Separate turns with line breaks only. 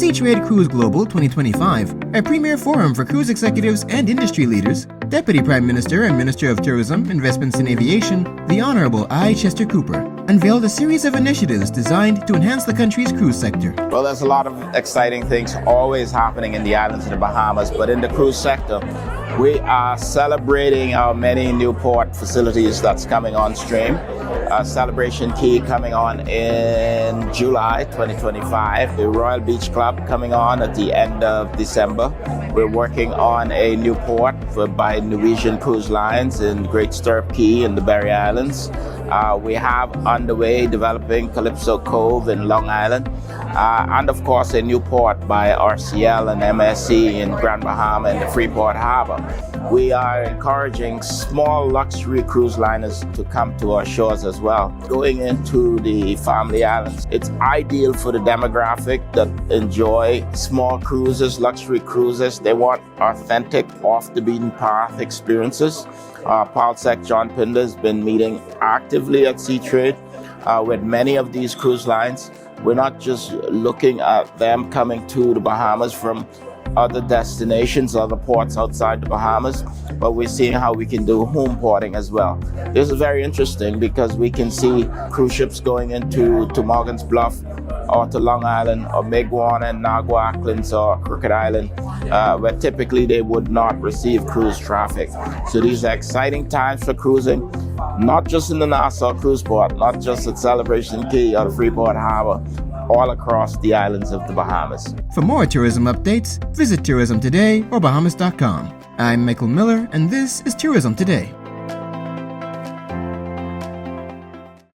Seatrade Cruise Global 2025, a premier forum for cruise executives and industry leaders, Deputy Prime Minister and Minister of Tourism, Investments and Aviation, the Honourable I. Chester Cooper, unveiled a series of initiatives designed to enhance the country's cruise sector.
Well, there's a lot of exciting things always happening in the islands of the Bahamas, but in the cruise sector, we are celebrating our many new port facilities that's coming on stream. Celebration Key coming on in July 2025. The Royal Beach Club coming on at the end of December. We're working on a new port by Norwegian Cruise Lines in Great Stirrup Key in the Berry Islands. We have underway developing Calypso Cove in Long Island. And of course a new port by RCL and MSC in Grand Bahama in the Freeport Harbor. We are encouraging small luxury cruise liners to come to our shores as well. Going into the family islands, it's ideal for the demographic that enjoy small cruises, luxury cruises. They want authentic, off the beaten path experiences. Paul Sec John Pinder has been meeting actively at Seatrade with many of these cruise lines. We're not just looking at them coming to the Bahamas from other destinations, other ports outside the Bahamas, but we're seeing how we can do home porting as well. This is very interesting because we can see cruise ships going into Morgan's Bluff or to Long Island or Miguana and Nagua Acklins or Crooked Island, where typically they would not receive cruise traffic. So these are exciting times for cruising, not just in the Nassau Cruise Port, not just at Celebration Key or the Freeport Harbor, all across the islands of the Bahamas.
For more tourism updates, visit Tourism Today or Bahamas.com. I'm Michael Miller, and this is Tourism Today.